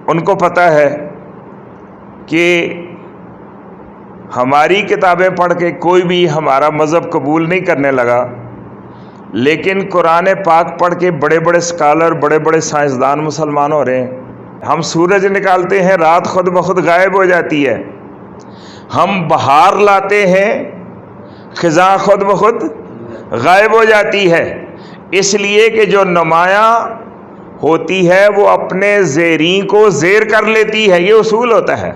ان کو پتہ ہے کہ ہماری کتابیں پڑھ کے کوئی بھی ہمارا مذہب قبول نہیں کرنے لگا، لیکن قرآن پاک پڑھ کے بڑے بڑے اسکالر، بڑے بڑے سائنسدان مسلمان ہو رہے ہیں۔ ہم سورج نکالتے ہیں، رات خود بخود غائب ہو جاتی ہے۔ ہم بہار لاتے ہیں، خزاں خود بخود غائب ہو جاتی ہے، اس لیے کہ جو نمایاں ہوتی ہے وہ اپنے زیریں کو زیر کر لیتی ہے، یہ اصول ہوتا ہے۔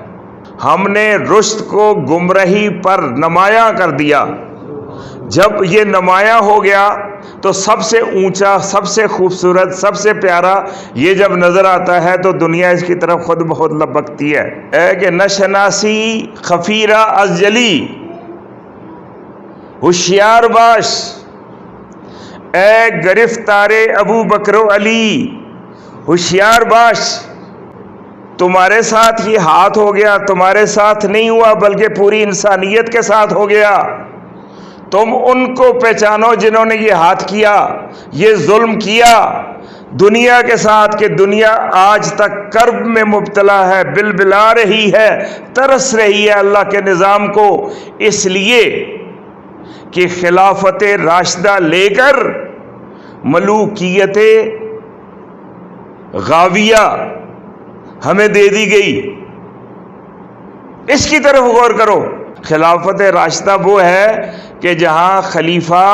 ہم نے رشد کو گمراہی پر نمایاں کر دیا، جب یہ نمایاں ہو گیا تو سب سے اونچا، سب سے خوبصورت، سب سے پیارا یہ جب نظر آتا ہے تو دنیا اس کی طرف خود بخود لپکتی ہے۔ اے کہ نشناسی خفیرہ از جلی، ہوشیار باش اے گرفتار ابو بکر و علی، ہوشیار باش، تمہارے ساتھ یہ ہاتھ ہو گیا، تمہارے ساتھ نہیں ہوا بلکہ پوری انسانیت کے ساتھ ہو گیا۔ تم ان کو پہچانو جنہوں نے یہ ہاتھ کیا، یہ ظلم کیا دنیا کے ساتھ، کہ دنیا آج تک کرب میں مبتلا ہے، بلبلا رہی ہے، ترس رہی ہے اللہ کے نظام کو، اس لیے کہ خلافت راشدہ لے کر ملوکیت غاویہ ہمیں دے دی گئی۔ اس کی طرف غور کرو۔ خلافت راشدہ وہ ہے کہ جہاں خلیفہ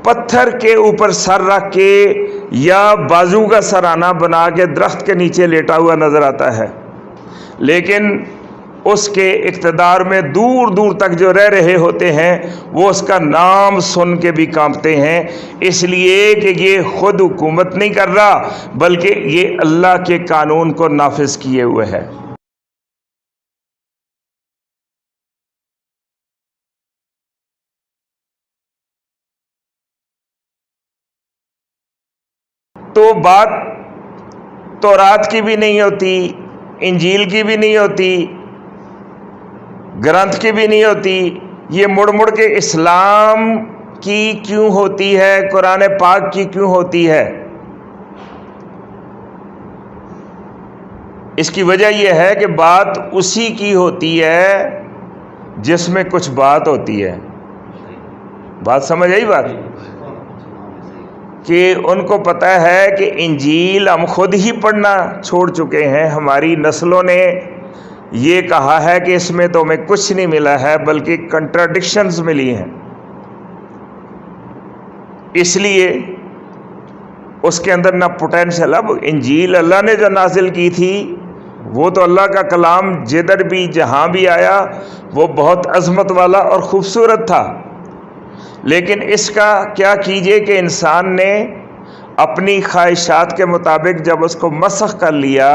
پتھر کے اوپر سر رکھ کے یا بازو کا سرانہ بنا کے درخت کے نیچے لیٹا ہوا نظر آتا ہے، لیکن اس کے اقتدار میں دور دور تک جو رہ رہے ہوتے ہیں وہ اس کا نام سن کے بھی کانپتے ہیں، اس لیے کہ یہ خود حکومت نہیں کر رہا بلکہ یہ اللہ کے قانون کو نافذ کیے ہوئے ہے۔ تو بات تورات کی بھی نہیں ہوتی، انجیل کی بھی نہیں ہوتی، گرنتھ کی بھی نہیں ہوتی، یہ مڑ مڑ کے اسلام کی کیوں ہوتی ہے، قرآن پاک کی کیوں ہوتی ہے؟ اس کی وجہ یہ ہے کہ بات اسی کی ہوتی ہے جس میں کچھ بات ہوتی ہے۔ بات سمجھ آئی بات؟ کہ ان کو پتہ ہے کہ انجیل ہم خود ہی پڑھنا چھوڑ چکے ہیں، ہماری نسلوں نے یہ کہا ہے کہ اس میں تو ہمیں کچھ نہیں ملا ہے بلکہ کنٹراڈکشنز ملی ہیں، اس لیے اس کے اندر نہ پوٹینشل۔ اب انجیل اللہ نے جو نازل کی تھی وہ تو اللہ کا کلام جدھر بھی جہاں بھی آیا وہ بہت عظمت والا اور خوبصورت تھا، لیکن اس کا کیا کیجئے کہ انسان نے اپنی خواہشات کے مطابق جب اس کو مسخ کر لیا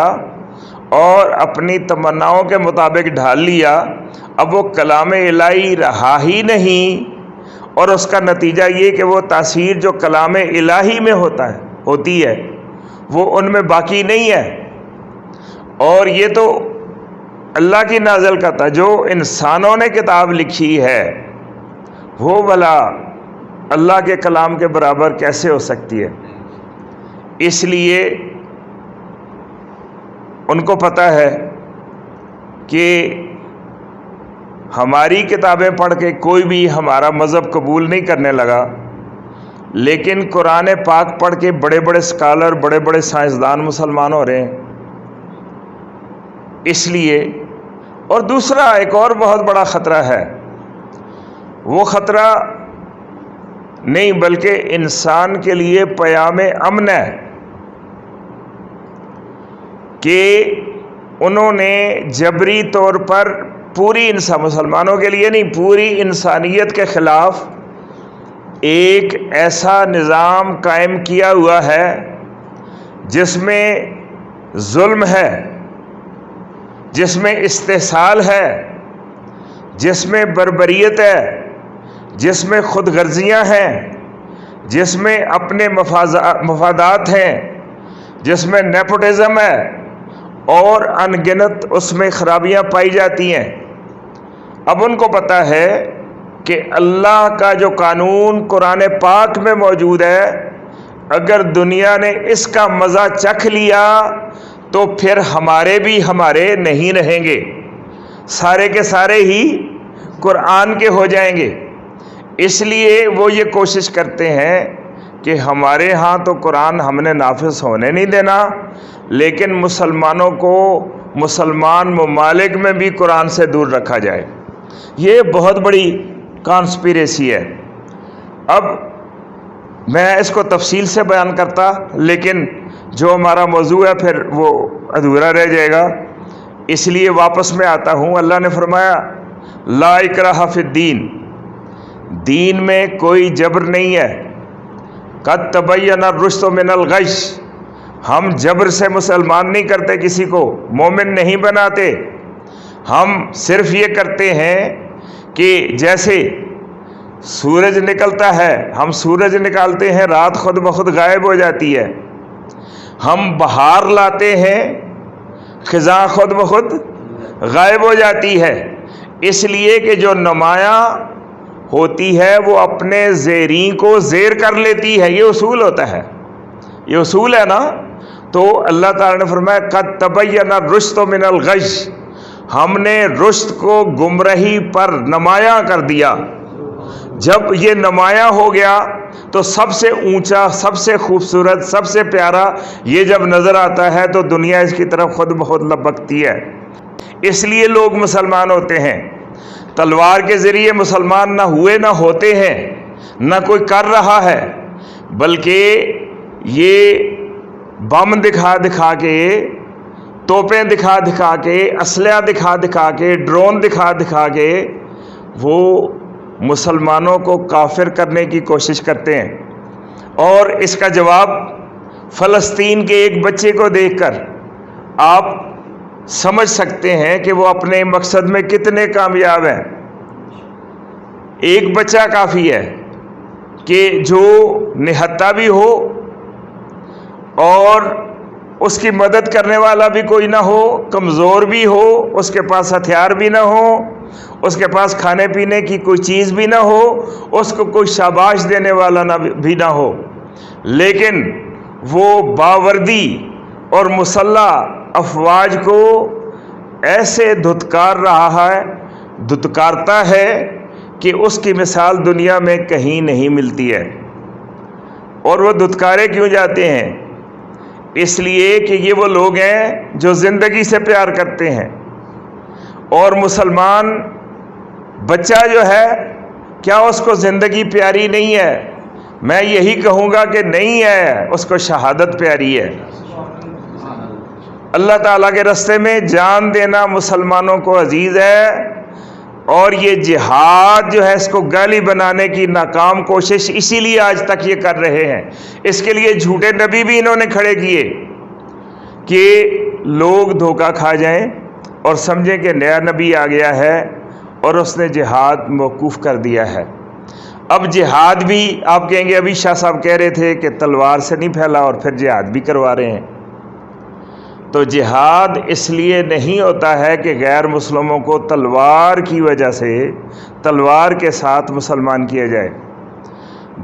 اور اپنی تمناؤں کے مطابق ڈھال لیا، اب وہ کلام الہی رہا ہی نہیں، اور اس کا نتیجہ یہ کہ وہ تاثیر جو کلام الہی میں ہوتی ہے وہ ان میں باقی نہیں ہے۔ اور یہ تو اللہ کی نازل کا تھا، جو انسانوں نے کتاب لکھی ہے وہ بھلا اللہ کے کلام کے برابر کیسے ہو سکتی ہے؟ اس لیے ان کو پتہ ہے کہ ہماری کتابیں پڑھ کے کوئی بھی ہمارا مذہب قبول نہیں کرنے لگا، لیکن قرآن پاک پڑھ کے بڑے بڑے اسکالر، بڑے بڑے سائنسدان مسلمان ہو رہے ہیں، اس لیے۔ اور دوسرا ایک اور بہت بڑا خطرہ ہے، وہ خطرہ نہیں بلکہ انسان کے لیے پیام امن ہے کہ انہوں نے جبری طور پر پوری مسلمانوں کے لیے نہیں، پوری انسانیت کے خلاف ایک ایسا نظام قائم کیا ہوا ہے جس میں ظلم ہے، جس میں استحصال ہے، جس میں بربریت ہے، جس میں خود غرضیاں ہیں، جس میں اپنے مفادات ہیں، جس میں نیپوٹزم ہے، اور ان گنت اس میں خرابیاں پائی جاتی ہیں۔ اب ان کو پتہ ہے کہ اللہ کا جو قانون قرآن پاک میں موجود ہے، اگر دنیا نے اس کا مزہ چکھ لیا تو پھر ہمارے بھی ہمارے نہیں رہیں گے، سارے کے سارے ہی قرآن کے ہو جائیں گے۔ اس لیے وہ یہ کوشش کرتے ہیں کہ ہمارے ہاں تو قرآن ہم نے نافذ ہونے نہیں دینا، لیکن مسلمانوں کو مسلمان ممالک میں بھی قرآن سے دور رکھا جائے۔ یہ بہت بڑی کانسپیریسی ہے۔ اب میں اس کو تفصیل سے بیان کرتا، لیکن جو ہمارا موضوع ہے پھر وہ ادھورا رہ جائے گا، اس لیے واپس میں آتا ہوں۔ اللہ نے فرمایا لا اکراہ فی الدین، دین میں کوئی جبر نہیں ہے۔ قد تبین الرشد من الغی، ہم جبر سے مسلمان نہیں کرتے، کسی کو مومن نہیں بناتے۔ ہم صرف یہ کرتے ہیں کہ جیسے سورج نکلتا ہے، ہم سورج نکالتے ہیں، رات خود بخود غائب ہو جاتی ہے۔ ہم بہار لاتے ہیں، خزاں خود بخود غائب ہو جاتی ہے۔ اس لیے کہ جو نمایاں ہوتی ہے وہ اپنے زیریں کو زیر کر لیتی ہے، یہ اصول ہوتا ہے، یہ اصول ہے نا۔ تو اللہ تعالیٰ نے فرمایا قد تبین الرشد من الغی، ہم نے رشد کو گمراہی پر نمایاں کر دیا۔ جب یہ نمایاں ہو گیا تو سب سے اونچا، سب سے خوبصورت، سب سے پیارا یہ جب نظر آتا ہے تو دنیا اس کی طرف خود بخود لپکتی ہے۔ اس لیے لوگ مسلمان ہوتے ہیں، تلوار کے ذریعے مسلمان نہ ہوئے نہ ہوتے ہیں، نہ کوئی کر رہا ہے، بلکہ یہ بم دکھا دکھا کے، توپیں دکھا دکھا کے، اسلحہ دکھا دکھا کے، ڈرون دکھا دکھا کے وہ مسلمانوں کو کافر کرنے کی کوشش کرتے ہیں۔ اور اس کا جواب فلسطین کے ایک بچے کو دیکھ کر آپ سمجھ سکتے ہیں کہ وہ اپنے مقصد میں کتنے کامیاب ہیں۔ ایک بچہ کافی ہے کہ جو نہتا بھی ہو اور اس کی مدد کرنے والا بھی کوئی نہ ہو، کمزور بھی ہو، اس کے پاس ہتھیار بھی نہ ہو، اس کے پاس کھانے پینے کی کوئی چیز بھی نہ ہو، اس کو کوئی شاباش دینے والا بھی نہ ہو، لیکن وہ باوردی اور مسلح افواج کو ایسے دھتکار رہا ہے، دھتکارتا ہے کہ اس کی مثال دنیا میں کہیں نہیں ملتی ہے۔ اور وہ دھتکارے کیوں جاتے ہیں؟ اس لیے کہ یہ وہ لوگ ہیں جو زندگی سے پیار کرتے ہیں۔ اور مسلمان بچہ جو ہے، کیا اس کو زندگی پیاری نہیں ہے؟ میں یہی کہوں گا کہ نہیں ہے، اس کو شہادت پیاری ہے۔ اللہ تعالیٰ کے راستے میں جان دینا مسلمانوں کو عزیز ہے، اور یہ جہاد جو ہے اس کو گالی بنانے کی ناکام کوشش اسی لیے آج تک یہ کر رہے ہیں۔ اس کے لیے جھوٹے نبی بھی انہوں نے کھڑے کیے کہ لوگ دھوکہ کھا جائیں اور سمجھیں کہ نیا نبی آ گیا ہے اور اس نے جہاد موقوف کر دیا ہے۔ اب جہاد بھی آپ کہیں گے ابھی شاہ صاحب کہہ رہے تھے کہ تلوار سے نہیں پھیلا اور پھر جہاد بھی کروا رہے ہیں۔ تو جہاد اس لیے نہیں ہوتا ہے کہ غیر مسلموں کو تلوار کی وجہ سے تلوار کے ساتھ مسلمان کیا جائے،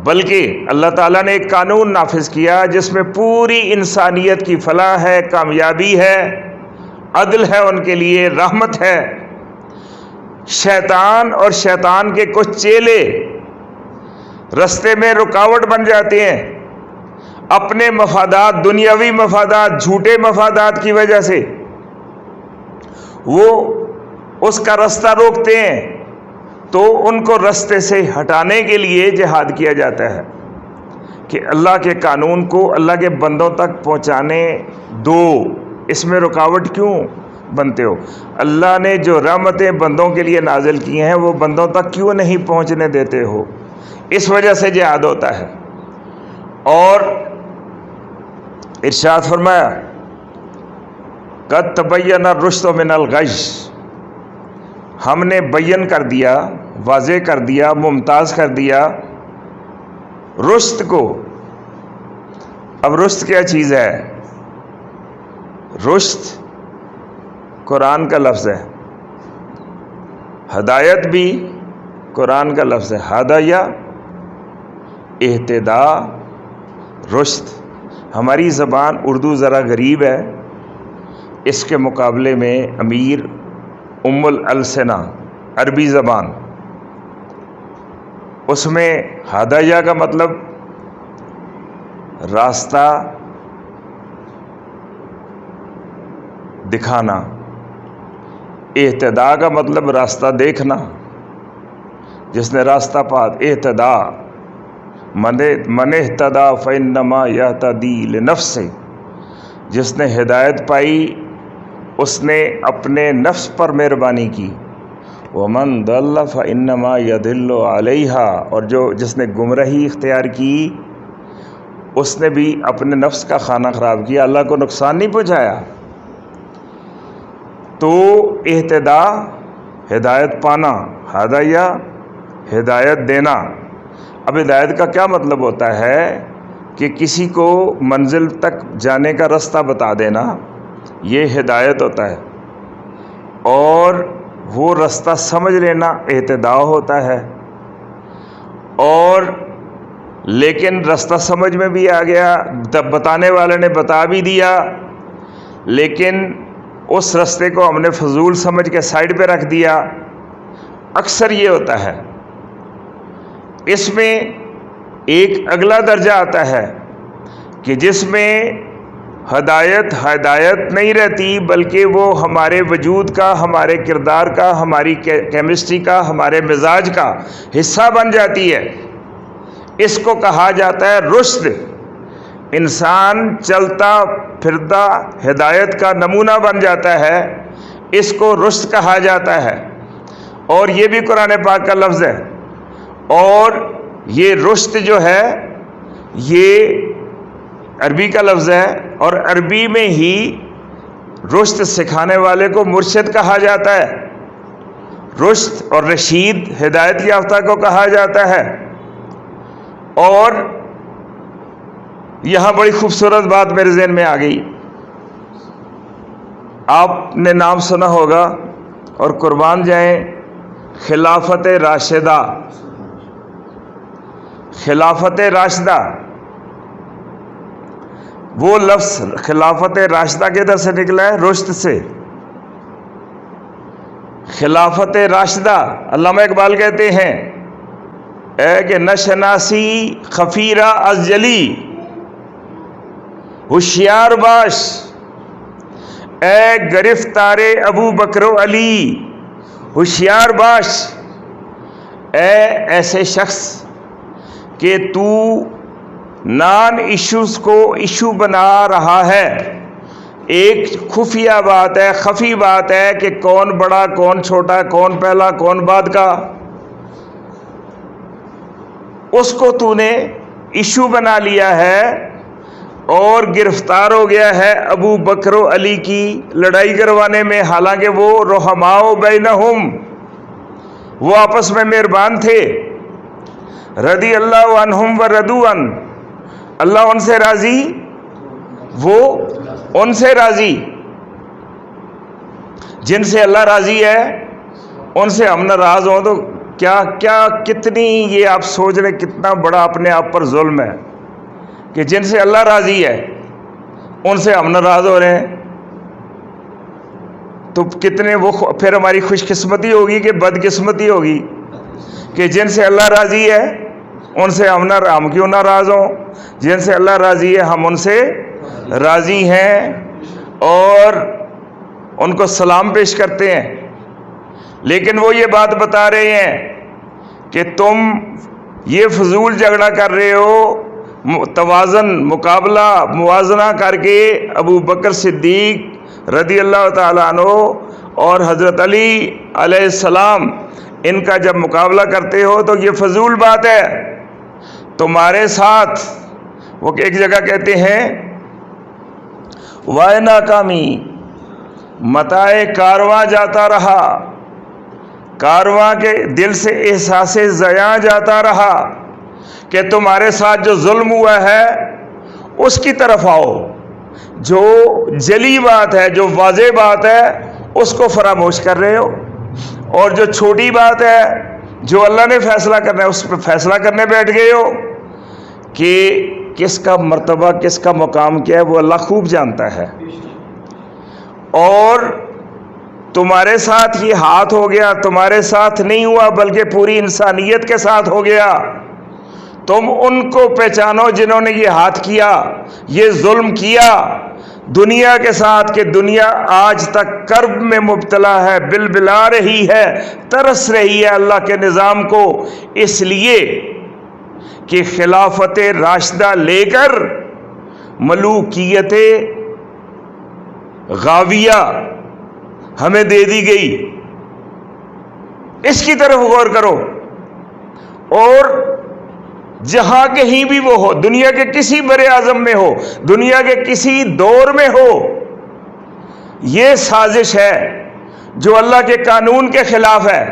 بلکہ اللہ تعالیٰ نے ایک قانون نافذ کیا جس میں پوری انسانیت کی فلاح ہے، کامیابی ہے، عدل ہے، ان کے لیے رحمت ہے۔ شیطان اور شیطان کے کچھ چیلے رستے میں رکاوٹ بن جاتے ہیں، اپنے مفادات، دنیاوی مفادات، جھوٹے مفادات کی وجہ سے وہ اس کا راستہ روکتے ہیں، تو ان کو راستے سے ہٹانے کے لیے جہاد کیا جاتا ہے کہ اللہ کے قانون کو اللہ کے بندوں تک پہنچانے دو۔ اس میں رکاوٹ کیوں بنتے ہو؟ اللہ نے جو رحمتیں بندوں کے لیے نازل کی ہیں وہ بندوں تک کیوں نہیں پہنچنے دیتے ہو؟ اس وجہ سے جہاد ہوتا ہے۔ اور ارشاد فرمایا قد تبین الرشد من الغی، ہم نے بیان کر دیا، واضح کر دیا، ممتاز کر دیا رشد کو۔ اب رشد کیا چیز ہے؟ رشد قرآن کا لفظ ہے، ہدایت بھی قرآن کا لفظ ہے، ہدایہ، اہتداء، رشد۔ ہماری زبان اردو ذرا غریب ہے، اس کے مقابلے میں امیر ام الالسنہ عربی زبان، اس میں ہدایہ کا مطلب راستہ دکھانا، اہتداء کا مطلب راستہ دیکھنا، جس نے راستہ پا اہتداء من اہتدیٰ فإنما یہتدی لنفسہ، جس نے ہدایت پائی اس نے اپنے نفس پر مہربانی کی، ومن ضل فإنما یضل علیہا، اور جس نے گمراہی اختیار کی اس نے بھی اپنے نفس کا کھانا خراب کیا، اللہ کو نقصان نہیں پہنچایا۔ تو اہتداء ہدایت پانا، ہدایہ ہدایت دینا۔ اب ہدایت کا کیا مطلب ہوتا ہے کہ کسی کو منزل تک جانے کا راستہ بتا دینا، یہ ہدایت ہوتا ہے، اور وہ راستہ سمجھ لینا اہتداء ہوتا ہے۔ اور لیکن راستہ سمجھ میں بھی آ گیا، بتانے والے نے بتا بھی دیا، لیکن اس راستے کو ہم نے فضول سمجھ کے سائڈ پہ رکھ دیا، اکثر یہ ہوتا ہے۔ اس میں ایک اگلا درجہ آتا ہے کہ جس میں ہدایت نہیں رہتی، بلکہ وہ ہمارے وجود کا، ہمارے کردار کا، ہماری کیمسٹری کا، ہمارے مزاج کا حصہ بن جاتی ہے۔ اس کو کہا جاتا ہے رشد۔ انسان چلتا پھرتا ہدایت کا نمونہ بن جاتا ہے، اس کو رشد کہا جاتا ہے، اور یہ بھی قرآن پاک کا لفظ ہے۔ اور یہ رشد جو ہے یہ عربی کا لفظ ہے، اور عربی میں ہی رشد سکھانے والے کو مرشد کہا جاتا ہے، رشد اور رشید ہدایت یافتہ کو کہا جاتا ہے۔ اور یہاں بڑی خوبصورت بات میرے ذہن میں آ گئی، آپ نے نام سنا ہوگا اور قربان جائیں، خلافت راشدہ۔ خلافت راشدہ، وہ لفظ خلافت راشدہ کدھر سے نکلا ہے؟ رشد سے۔ خلافت راشدہ، علامہ اقبال کہتے ہیں اے کہ نشناسی خفیرہ از جلی، ہوشیار باش اے گرفتار ابو بکر و علی، ہوشیار باش اے ایسے شخص کہ تو نان ایشوز کو ایشو بنا رہا ہے۔ ایک خفیہ بات ہے، خفی بات ہے کہ کون بڑا کون چھوٹا، کون پہلا کون بعد کا، اس کو تو نے ایشو بنا لیا ہے اور گرفتار ہو گیا ہے ابو بکر و علی کی لڑائی کروانے میں، حالانکہ وہ رحماء بینہم، وہ آپس میں مہربان تھے، رضی اللہ عنہم و رضوا عنہ، اللہ ان سے راضی، وہ ان سے راضی۔ جن سے اللہ راضی ہے ان سے ہم ناراض ہوں تو کیا کتنی، یہ آپ سوچ رہے کتنا بڑا اپنے آپ پر ظلم ہے کہ جن سے اللہ راضی ہے ان سے ہم ناراض ہو رہے ہیں، تو کتنے وہ پھر ہماری خوش قسمتی ہوگی کہ بد قسمتی ہوگی کہ جن سے اللہ راضی ہے ان سے ہم کیوں ناراض ہوں، جن سے اللہ راضی ہے ہم ان سے راضی ہیں اور ان کو سلام پیش کرتے ہیں۔ لیکن وہ یہ بات بتا رہے ہیں کہ تم یہ فضول جھگڑا کر رہے ہو، توازن مقابلہ موازنہ کر کے ابو بکر صدیق رضی اللہ تعالیٰ عنہ اور حضرت علی علیہ السلام، ان کا جب مقابلہ کرتے ہو تو یہ فضول بات ہے تمہارے ساتھ۔ وہ ایک جگہ کہتے ہیں وائے ناکامی متاع کارواں جاتا رہا، کارواں کے دل سے احساس ضیاع جاتا رہا، کہ تمہارے ساتھ جو ظلم ہوا ہے اس کی طرف آؤ، جو جلی بات ہے، جو واضح بات ہے اس کو فراموش کر رہے ہو، اور جو چھوٹی بات ہے جو اللہ نے فیصلہ کرنا ہے اس پہ فیصلہ کرنے بیٹھ گئے ہو، کہ کس کا مرتبہ کس کا مقام کیا ہے وہ اللہ خوب جانتا ہے۔ اور تمہارے ساتھ یہ ہاتھ ہو گیا، تمہارے ساتھ نہیں ہوا بلکہ پوری انسانیت کے ساتھ ہو گیا۔ تم ان کو پہچانو جنہوں نے یہ ہاتھ کیا، یہ ظلم کیا دنیا کے ساتھ، کہ دنیا آج تک کرب میں مبتلا ہے، بلبلا رہی ہے، ترس رہی ہے اللہ کے نظام کو، اس لیے کہ خلافت راشدہ لے کر ملوکیت غاویہ ہمیں دے دی گئی۔ اس کی طرف غور کرو، اور جہاں کہیں بھی وہ ہو، دنیا کے کسی بر اعظم میں ہو، دنیا کے کسی دور میں ہو، یہ سازش ہے جو اللہ کے قانون کے خلاف ہے۔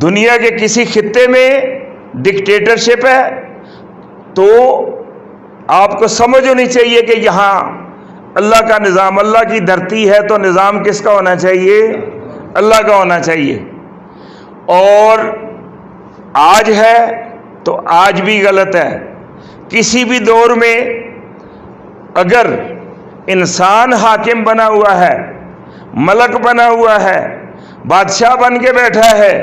دنیا کے کسی خطے میں ڈکٹیٹرشپ ہے تو آپ کو سمجھ ہونی چاہیے کہ یہاں اللہ کا نظام، اللہ کی دھرتی ہے تو نظام کس کا ہونا چاہیے؟ اللہ کا ہونا چاہیے۔ اور آج ہے تو آج بھی غلط ہے۔ کسی بھی دور میں اگر انسان حاکم بنا ہوا ہے، ملک بنا ہوا ہے، بادشاہ بن کے بیٹھا ہے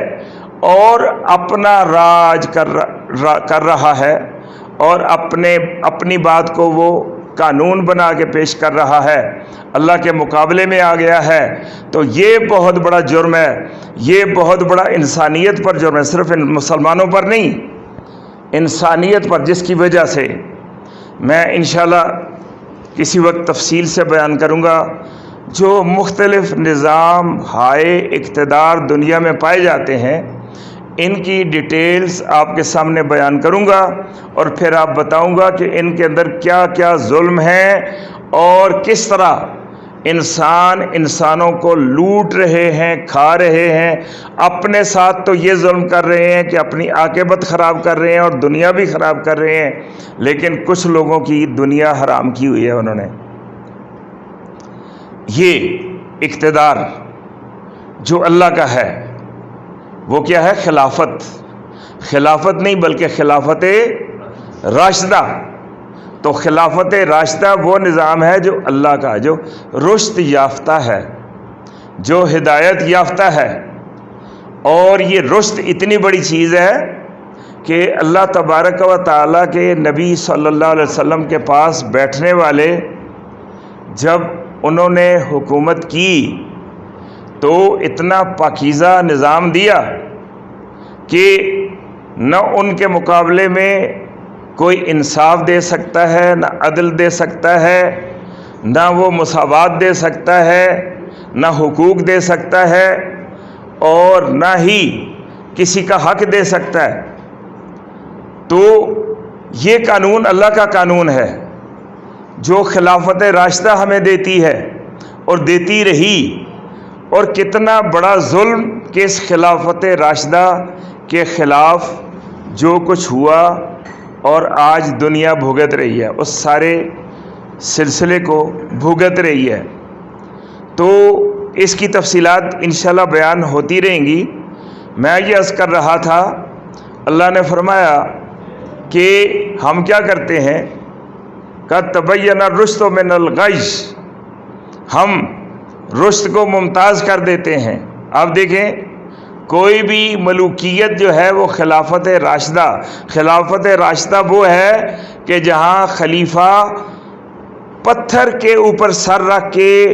اور اپنا راج کر رہا ہے اور اپنی بات کو وہ قانون بنا کے پیش کر رہا ہے، اللہ کے مقابلے میں آ گیا ہے، تو یہ بہت بڑا جرم ہے، یہ بہت بڑا انسانیت پر جرم ہے، صرف مسلمانوں پر نہیں، انسانیت پر، جس کی وجہ سے میں انشاءاللہ کسی وقت تفصیل سے بیان کروں گا۔ جو مختلف نظام ہائے اقتدار دنیا میں پائے جاتے ہیں، ان کی ڈیٹیلز آپ کے سامنے بیان کروں گا، اور پھر آپ بتاؤں گا کہ ان کے اندر کیا کیا ظلم ہیں اور کس طرح انسانوں کو لوٹ رہے ہیں، کھا رہے ہیں، اپنے ساتھ تو یہ ظلم کر رہے ہیں کہ اپنی عاقبت خراب کر رہے ہیں اور دنیا بھی خراب کر رہے ہیں، لیکن کچھ لوگوں کی دنیا حرام کی ہوئی ہے انہوں نے۔ یہ اقتدار جو اللہ کا ہے وہ کیا ہے؟ خلافت نہیں بلکہ خلافت راشدہ۔ تو خلافت راشدہ وہ نظام ہے جو اللہ کا، جو رشد یافتہ ہے، جو ہدایت یافتہ ہے، اور یہ رشد اتنی بڑی چیز ہے کہ اللہ تبارک و تعالیٰ کے نبی صلی اللہ علیہ وسلم کے پاس بیٹھنے والے جب انہوں نے حکومت کی تو اتنا پاکیزہ نظام دیا کہ نہ ان کے مقابلے میں کوئی انصاف دے سکتا ہے، نہ عدل دے سکتا ہے، نہ وہ مساوات دے سکتا ہے، نہ حقوق دے سکتا ہے، اور نہ ہی کسی کا حق دے سکتا ہے۔ تو یہ قانون اللہ کا قانون ہے جو خلافت راشدہ ہمیں دیتی ہے اور دیتی رہی، اور کتنا بڑا ظلم کہ اس خلافت راشدہ کے خلاف جو کچھ ہوا اور آج دنیا بھگت رہی ہے، اس سارے سلسلے کو بھگت رہی ہے۔ تو اس کی تفصیلات انشاءاللہ بیان ہوتی رہیں گی۔ میں یہ عرض کر رہا تھا، اللہ نے فرمایا کہ ہم کیا کرتے ہیں، قَدْ تَبَيَّنَ الرُّشْدُ مِنَ الْغَيِّ، ہم رشد کو ممتاز کر دیتے ہیں۔ آپ دیکھیں، کوئی بھی ملوکیت جو ہے وہ خلافت راشدہ وہ ہے کہ جہاں خلیفہ پتھر کے اوپر سر رکھ کے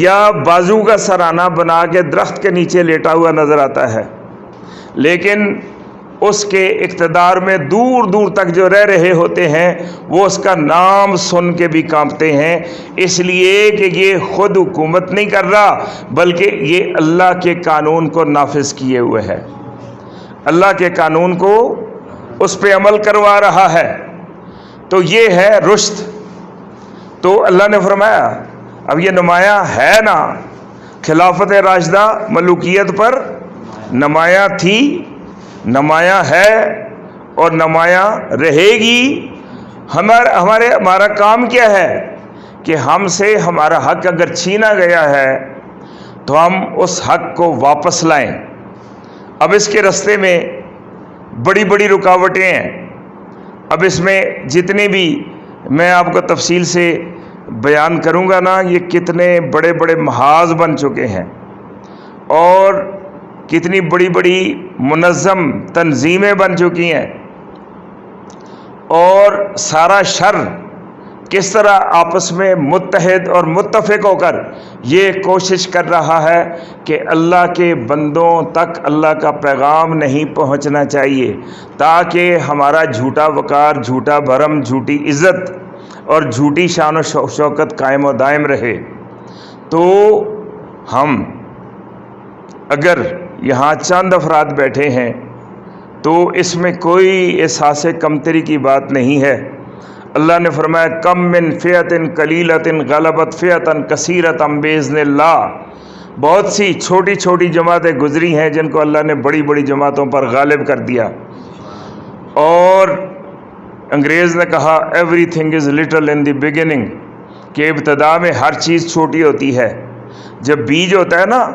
یا بازو کا سرانہ بنا کے درخت کے نیچے لیٹا ہوا نظر آتا ہے، لیکن اس کے اقتدار میں دور دور تک جو رہ رہے ہوتے ہیں وہ اس کا نام سن کے بھی کانپتے ہیں، اس لیے کہ یہ خود حکومت نہیں کر رہا بلکہ یہ اللہ کے قانون کو نافذ کیے ہوئے ہے، اللہ کے قانون کو اس پہ عمل کروا رہا ہے۔ تو یہ ہے رشد۔ تو اللہ نے فرمایا اب یہ نمایاں ہے نا، خلافت راشدہ ملوکیت پر نمایاں تھی، نمایاں ہے اور نمایاں رہے گی۔ ہمارا کام کیا ہے کہ ہم سے ہمارا حق اگر چھینا گیا ہے تو ہم اس حق کو واپس لائیں۔ اب اس کے راستے میں بڑی بڑی رکاوٹیں ہیں، اب اس میں جتنے بھی میں آپ کو تفصیل سے بیان کروں گا نا، یہ کتنے بڑے بڑے محاذ بن چکے ہیں اور کتنی بڑی بڑی منظم تنظیمیں بن چکی ہیں، اور سارا شر کس طرح آپس میں متحد اور متفق ہو کر یہ کوشش کر رہا ہے کہ اللہ کے بندوں تک اللہ کا پیغام نہیں پہنچنا چاہیے، تاکہ ہمارا جھوٹا وقار، جھوٹا بھرم، جھوٹی عزت اور جھوٹی شان و شوکت قائم و دائم رہے۔ تو ہم اگر یہاں چند افراد بیٹھے ہیں تو اس میں کوئی احساس کمتری کی بات نہیں ہے۔ اللہ نے فرمایا کم من فئۃ قلیلۃ غلبت فئۃ کثیرۃ باذن اللہ، بہت سی چھوٹی چھوٹی جماعتیں گزری ہیں جن کو اللہ نے بڑی بڑی جماعتوں پر غالب کر دیا۔ اور انگریز نے کہا every thing is little in the beginning, کہ ابتدا میں ہر چیز چھوٹی ہوتی ہے۔ جب بیج ہوتا ہے نا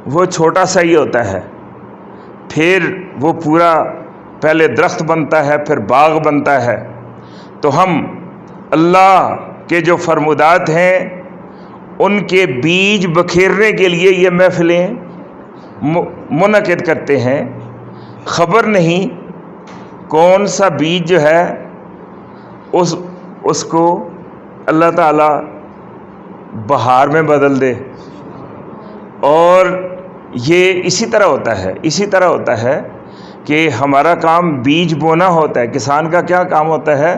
وہ چھوٹا سا ہی ہوتا ہے، پھر وہ پورا پہلے درخت بنتا ہے، پھر باغ بنتا ہے۔ تو ہم اللہ کے جو فرمودات ہیں ان کے بیج بکھیرنے کے لیے یہ محفلیں منعقد کرتے ہیں۔ خبر نہیں کون سا بیج جو ہے اس کو اللہ تعالیٰ بہار میں بدل دے۔ اور یہ اسی طرح ہوتا ہے کہ ہمارا کام بیج بونا ہوتا ہے۔ کسان کا کیا کام ہوتا ہے؟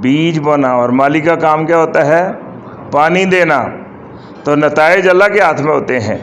بیج بونا، اور مالی کا کام کیا ہوتا ہے؟ پانی دینا۔ تو نتائج اللہ کے ہاتھ میں ہوتے ہیں۔